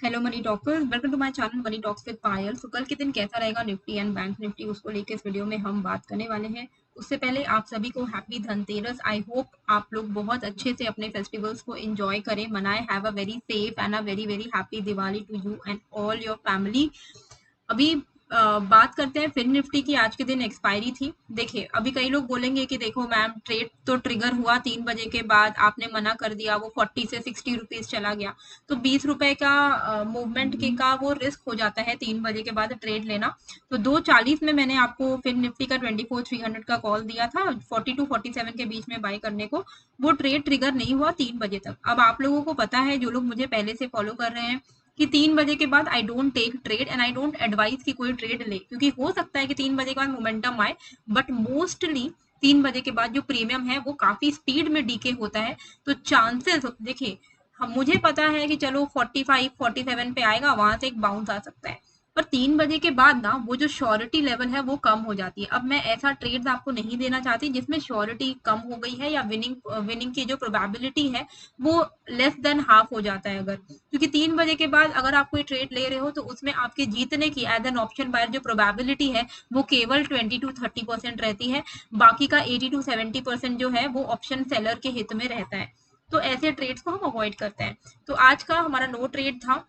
Hello money talkers, welcome to my channel money talks with Payal. तो कल के दिन कैसा रहेगा निफ्टी एंड बैंक निफ्टी, उसको लेकर इस वीडियो में हम बात करने वाले हैं। उससे पहले आप सभी को हैप्पी धनतेरस। आई होप आप लोग बहुत अच्छे से अपने फेस्टिवल्स को एंजॉय करें, मनाएं। Have a very safe and a very very happy Diwali to you and all your family. अभी बात करते हैं फिन निफ्टी की। आज के दिन एक्सपायरी थी। देखिए, अभी कई लोग बोलेंगे कि देखो मैम, ट्रेड तो ट्रिगर हुआ 3 बजे के बाद, आपने मना कर दिया, वो 40 से 60 रुपीज चला गया। तो 20 रुपए का मूवमेंट के का वो रिस्क हो जाता है 3 बजे के बाद ट्रेड लेना। तो 2:40 में मैंने आपको फिन निफ्टी का 24,300 का कॉल दिया था, 42-47 के बीच में बाय करने को। वो ट्रेड ट्रिगर नहीं हुआ 3 बजे तक। अब आप लोगों को पता है, जो लोग मुझे पहले से फॉलो कर रहे हैं, कि 3 बजे के बाद I don't take trade and I don't advise कि कोई ट्रेड ले, क्योंकि हो सकता है कि 3 बजे के बाद मोमेंटम आए, बट मोस्टली 3 बजे के बाद जो प्रीमियम है वो काफी स्पीड में डीके होता है। तो चांसेस देखिए, हम मुझे पता है कि चलो 45-47 पे आएगा, वहां से एक बाउंस आ सकता है, पर 3 बजे के बाद ना वो जो श्योरिटी लेवल है वो कम हो जाती है। अब मैं ऐसा ट्रेड आपको नहीं देना चाहती जिसमें श्योरिटी कम हो गई है या विनिंग की जो प्रोबेबिलिटी है वो लेस देन हाफ हो जाता है। अगर क्योंकि 3 बजे के बाद अगर आप कोई ट्रेड ले रहे हो तो उसमें आपके जीतने की एज एन ऑप्शन बायर जो प्रोबेबिलिटी है वो केवल 20-30% रहती है। बाकी का 80-70% जो है वो ऑप्शन सेलर के हित में रहता है। तो ऐसे ट्रेड्स को हम अवॉइड करते हैं। तो आज का हमारा नो ट्रेड था।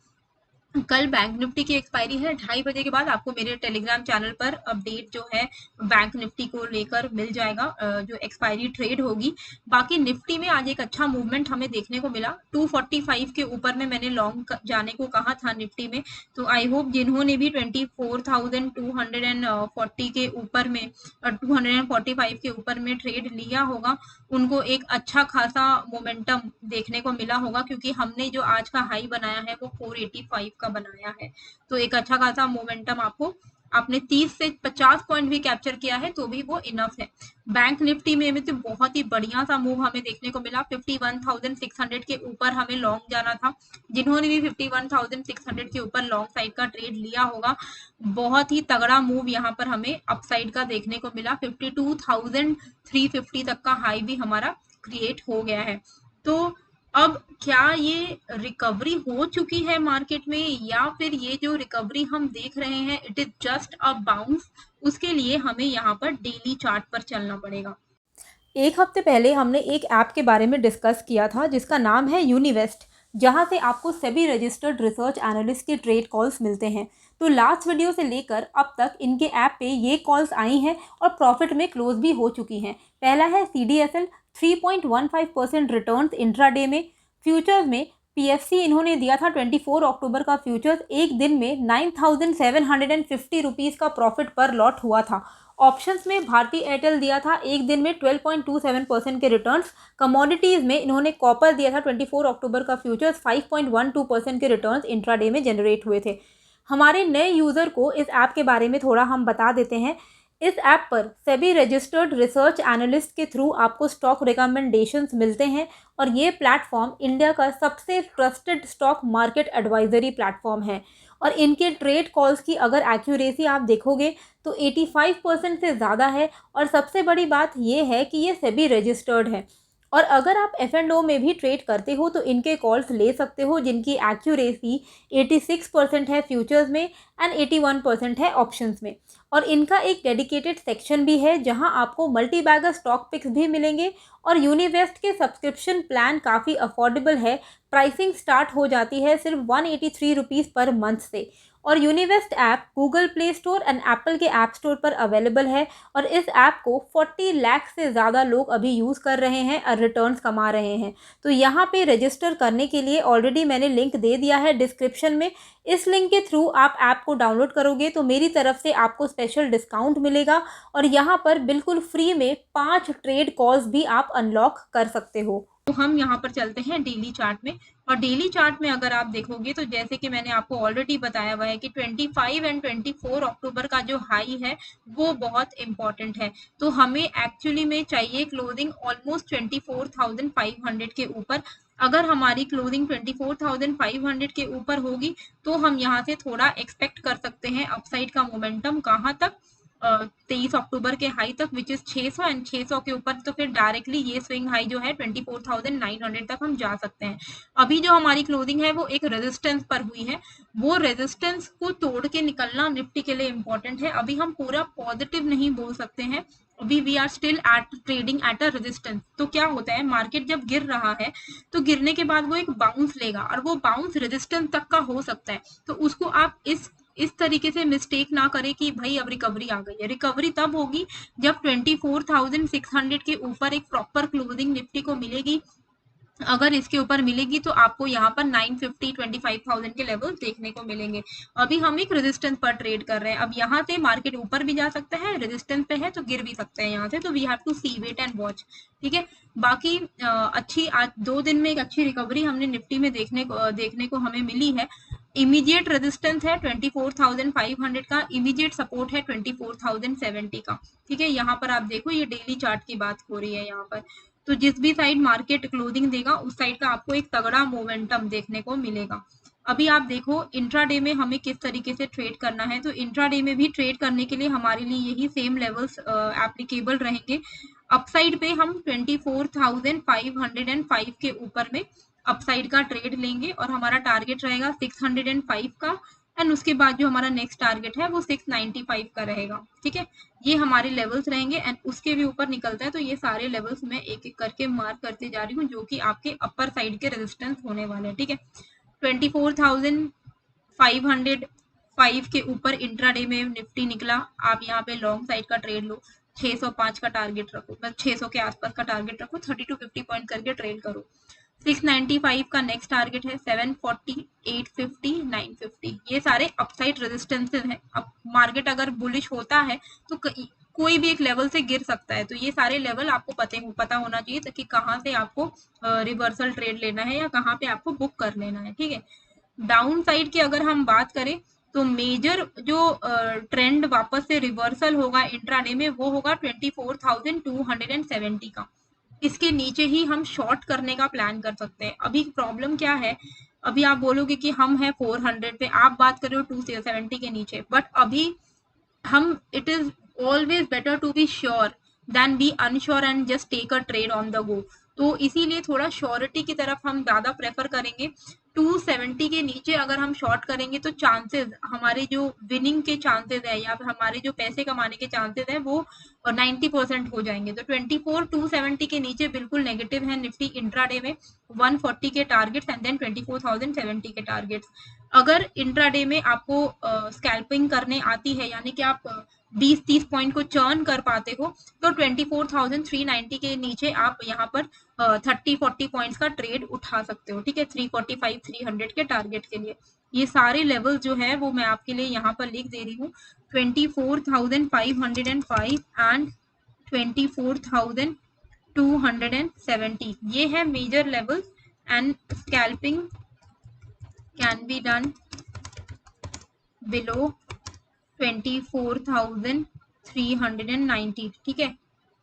कल बैंक निफ्टी की एक्सपायरी है, 2:30 बजे के बाद आपको मेरे टेलीग्राम चैनल पर अपडेट जो है बैंक निफ्टी को लेकर मिल जाएगा, जो एक्सपायरी ट्रेड होगी। बाकी निफ्टी में आज एक अच्छा मूवमेंट हमें देखने को मिला। 245 के ऊपर में मैंने लॉन्ग जाने को कहा था निफ्टी में। तो आई होप जिन्होंने भी 24,240 के ऊपर में और 245 के ऊपर में ट्रेड लिया होगा, उनको एक अच्छा खासा मोमेंटम देखने को मिला होगा, क्योंकि हमने जो आज का हाई बनाया है वो 485 का बनाया है। तो एक अच्छा खासा मोमेंटम आपको, आपने 30 से 50 पॉइंट भी कैप्चर किया है तो भी वो इनफ है। बैंक निफ्टी में तो बहुत ही बढ़िया सा मूव हमें देखने को मिला। 51,600 के ऊपर हमें लॉन्ग जाना था। जिन्होंने भी 51,600 के ऊपर लॉन्ग साइड का ट्रेड लिया होगा, बहुत ही तगड़ा मूव यहाँ पर हमें अपसाइड का देखने को मिला। 52,350 तक का हाई भी हमारा क्रिएट हो गया है। तो अब क्या ये रिकवरी हो चुकी है मार्केट में, या फिर ये जो रिकवरी हम देख रहे हैं it is just a bounce? उसके लिए हमें यहाँ पर डेली चार्ट पर चलना पड़ेगा। एक हफ्ते पहले हमने एक ऐप के बारे में डिस्कस किया था जिसका नाम है यूनिवेस्ट, जहां से आपको सभी रजिस्टर्ड रिसर्च एनालिस्ट के ट्रेड कॉल्स मिलते हैं। तो लास्ट वीडियो से लेकर अब तक इनके ऐप पे ये कॉल्स आई हैं और प्रॉफिट में क्लोज भी हो चुकी हैं। पहला है CDSL, 3.15% रिटर्न्स इंट्राडे में। फ्यूचर्स में PFC इन्होंने दिया था 24 अक्टूबर का फ्यूचर्स, एक दिन में 9,750 रुपीज़ का प्रॉफिट पर लॉट हुआ था। ऑप्शंस में भारती एयरटेल दिया था एक दिन में 12.27% के रिटर्न्स। कमोडिटीज़ में इन्होंने कॉपर दिया था 24 अक्टूबर का फ्यूचर्स, 5.12% के रिटर्न्स इंट्राडे में जनरेट हुए थे। हमारे नए यूज़र को इस ऐप के बारे में थोड़ा हम बता देते हैं। इस ऐप पर सभी रजिस्टर्ड रिसर्च एनालिस्ट के थ्रू आपको स्टॉक रिकमेंडेशंस मिलते हैं और ये प्लेटफॉर्म इंडिया का सबसे trusted stock market advisory platform है। और इनके ट्रेड कॉल्स की अगर एक्यूरेसी आप देखोगे तो 85% से ज़्यादा है। और सबसे बड़ी बात ये है कि ये सभी रजिस्टर्ड है। और अगर आप F&O में भी ट्रेड करते हो तो इनके कॉल्स ले सकते हो, जिनकी एक्यूरेसी 86% है फ्यूचर्स में एंड 81% है ऑप्शंस में। और इनका एक डेडिकेटेड सेक्शन भी है जहां आपको मल्टी बैगर स्टॉक पिक्स भी मिलेंगे। और यूनिवेस्ट के सब्सक्रिप्शन प्लान काफ़ी अफोर्डेबल है। प्राइसिंग स्टार्ट हो जाती है सिर्फ 183 रुपीज़ पर मंथ से। और Univest app Google Play store and Apple के ऐप स्टोर पर अवेलेबल है। और इस ऐप को 40 लाख से ज़्यादा लोग अभी यूज़ कर रहे हैं और रिटर्न्स कमा रहे हैं। तो यहाँ पे रजिस्टर करने के लिए ऑलरेडी मैंने लिंक दे दिया है डिस्क्रिप्शन में। इस लिंक के थ्रू आप ऐप को डाउनलोड करोगे तो मेरी तरफ से आपको स्पेशल डिस्काउंट मिलेगा और यहाँ पर बिल्कुल फ्री में 5 ट्रेड कॉल्स भी आप अनलॉक कर सकते हो। तो हम यहाँ पर चलते हैं डेली चार्ट में। और डेली चार्ट में अगर आप देखोगे तो जैसे कि मैंने आपको ऑलरेडी बताया हुआ है कि 25 एंड 24 अक्टूबर का जो हाई है वो बहुत इंपॉर्टेंट है। तो हमें एक्चुअली में चाहिए क्लोजिंग ऑलमोस्ट 24,500 के ऊपर। अगर हमारी क्लोजिंग 24,500 के ऊपर होगी तो हम यहाँ से थोड़ा एक्सपेक्ट कर सकते हैं अपसाइड का मोमेंटम। कहाँ तक? 23 अक्टूबर के हाई तक विच इज 600 एंड 600 के ऊपर तो फिर डायरेक्टली ये स्विंग हाई जो है 24,900 तक हम जा सकते हैं। अभी जो हमारी क्लोजिंग है वो एक रेजिस्टेंस पर हुई है, वो रेजिस्टेंस को तोड़ के निकलना निफ्टी के लिए इंपॉर्टेंट है। अभी हम पूरा पॉजिटिव नहीं बोल सकते हैं, अभी we are still at trading at a resistance. तो क्या होता है, मार्केट जब गिर रहा है तो गिरने के बाद वो एक बाउंस लेगा और वो बाउंस रेजिस्टेंस तक का हो सकता है। तो उसको आप इस तरीके से मिस्टेक ना करें कि भाई अब रिकवरी आ गई है। रिकवरी तब होगी जब 24,600 के ऊपर एक प्रॉपर क्लोजिंग निफ्टी को मिलेगी। अगर इसके ऊपर मिलेगी तो आपको यहाँ पर 950 25,000 के लेवल देखने को मिलेंगे। अभी हम एक रेजिस्टेंस पर ट्रेड कर रहे हैं। अब यहाँ से मार्केट ऊपर भी जा सकता है, रेजिस्टेंस पे है तो गिर भी सकते हैं यहाँ से, तो we have to see wait and watch. ठीक है, बाकी अच्छी आज 2 दिन में एक अच्छी रिकवरी हमने निफ्टी में देखने को हमें मिली है। इमीडिएट रेजिस्टेंस है 24,500 का, इमीडिएट सपोर्ट है 24,070 का। ठीक है, यहाँ पर आप देखो ये डेली चार्ट की बात हो रही है यहाँ पर। तो जिस भी साइड मार्केट क्लोजिंग देगा उस साइड का आपको एक तगड़ा मोमेंटम देखने को मिलेगा। अभी आप देखो इंट्राडे में हमें किस तरीके से ट्रेड करना है। तो इंट्राडे में भी ट्रेड करने के लिए हमारे लिए यही सेम लेवल्स एप्लीकेबल रहेंगे। अपसाइड पे हम 24,505 के ऊपर में अपसाइड का ट्रेड लेंगे और हमारा टारगेट रहेगा 605 का, एंड उसके बाद जो हमारा नेक्स्ट टारगेट है वो 695 का रहेगा। ठीक है, ये हमारे लेवल्स रहेंगे एंड उसके भी ऊपर निकलता है तो ये सारे लेवल्स मैं एक एक करके मार्क करते जा रही हूँ जो कि आपके अपर साइड के रेजिस्टेंस होने वाले हैं। ठीक है, 24,505 के ऊपर इंट्राडे में निफ्टी निकला, आप यहाँ पे लॉन्ग साइड का ट्रेड लो, 605 का टारगेट रखो, मतलब 600 के आसपास का टारगेट रखो, 30 to 50 पॉइंट करके ट्रेड करो। 695 का नेक्स्ट टारगेट है, 740, 850, 950, ये सारे अपसाइड रेजिस्टेंसेस हैं। अब मार्केट अगर बुलिश होता है तो कोई भी एक लेवल से गिर सकता है, तो ये सारे लेवल आपको पता होना चाहिए ताकि कहाँ से आपको रिवर्सल ट्रेड लेना है या कहाँ पे आपको बुक कर लेना है। ठीक है, डाउन साइड की अगर हम बात करें तो मेजर जो ट्रेंड वापस से रिवर्सल होगा इंट्राडे में वो होगा 24,270 का। इसके नीचे ही हम शॉर्ट करने का प्लान कर सकते हैं। अभी प्रॉब्लम क्या है, अभी आप बोलोगे कि हम है 400 पे, आप बात कर रहे हो 270 के नीचे, बट अभी हम it is always better to be sure than be unsure and just take a trade on the go. तो इसीलिए थोड़ा श्योरिटी की तरफ हम ज्यादा प्रेफर करेंगे। 270 के नीचे अगर हम शॉर्ट करेंगे तो चांसेस हमारे जो विनिंग के चांसेस है या हमारे जो पैसे कमाने के चांसेस है वो 90% हो जाएंगे। तो 24,270 के नीचे बिल्कुल नेगेटिव है निफ्टी इंट्राडे में, 140 के टारगेट्स एंड देन 24,070 के टारगेट्स। अगर इंट्राडे में आपको स्कैल्पिंग करने आती है यानी कि आप 20-30 पॉइंट को चर्न कर पाते हो तो 24,390 के नीचे आप यहाँ पर 30-40 पॉइंट्स का ट्रेड उठा सकते हो। ठीक है, 345-300 के टारगेट के लिए ये सारे लेवल जो है वो मैं आपके लिए यहाँ पर लिख दे रही हूँ, 24,505 एंड 24,270 ये है major level and scalping can be done below 24,390। ठीक है,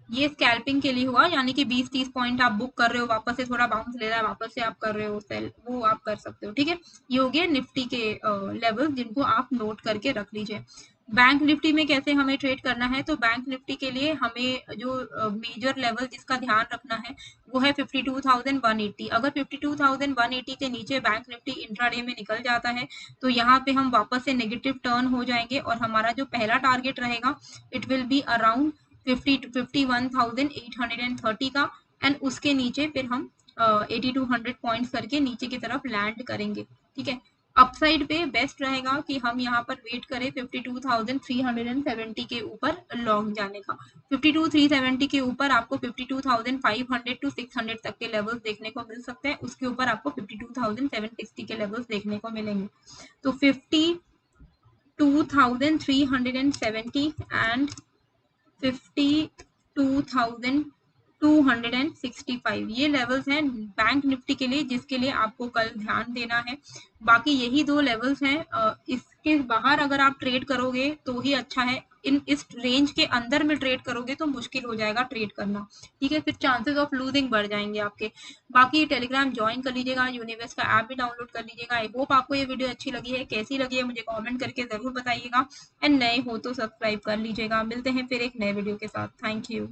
ये स्कैल्पिंग के लिए हुआ, यानी कि 20-30 पॉइंट आप बुक कर रहे हो, वापस से थोड़ा बाउंस ले रहा है, वापस से आप कर रहे हो सेल, वो आप कर सकते हो। ठीक है, ये हो गया निफ्टी के लेवल जिनको आप नोट करके रख लीजिए। बैंक निफ्टी में कैसे हमें ट्रेड करना है, तो बैंक निफ्टी के लिए हमें जो मेजर लेवल जिसका ध्यान रखना है वो है 52,180। अगर 52,180 के नीचे बैंक निफ्टी इंट्राडे में निकल जाता है तो यहाँ पे हम वापस से नेगेटिव टर्न हो जाएंगे और हमारा जो पहला टारगेट रहेगा इट विल बी अराउंड 51,830 का, एंड उसके नीचे फिर हम 80-100 पॉइंट्स करके नीचे की तरफ लैंड करेंगे। ठीक है, अपसाइड पे बेस्ट रहेगा कि हम यहाँ पर वेट करें 52,370 के ऊपर लॉन्ग जाने का। 52,370 के ऊपर आपको 52,500 to 600 तक के लेवल्स देखने को मिल सकते हैं, उसके ऊपर आपको 52,760 के लेवल्स देखने को मिलेंगे। तो 52,370 एंड 52,270 265 ये लेवल्स हैं बैंक निफ्टी के लिए, जिसके लिए आपको कल ध्यान देना है। बाकी यही 2 लेवल्स हैं, इसके बाहर अगर आप ट्रेड करोगे तो ही अच्छा है। इस रेंज के अंदर में ट्रेड करोगे तो मुश्किल हो जाएगा ट्रेड करना, ठीक है, फिर चांसेस ऑफ लूजिंग बढ़ जाएंगे आपके। बाकी टेलीग्राम ज्वाइन कर लीजिएगा, यूनिवेस्ट का ऐप भी डाउनलोड कर लीजिएगा। आई होप आपको ये वीडियो अच्छी लगी है, कैसी लगी है मुझे कमेंट करके जरूर बताइएगा, एंड नए हो तो सब्सक्राइब कर लीजिएगा। मिलते हैं फिर एक नए वीडियो के साथ। Thank you.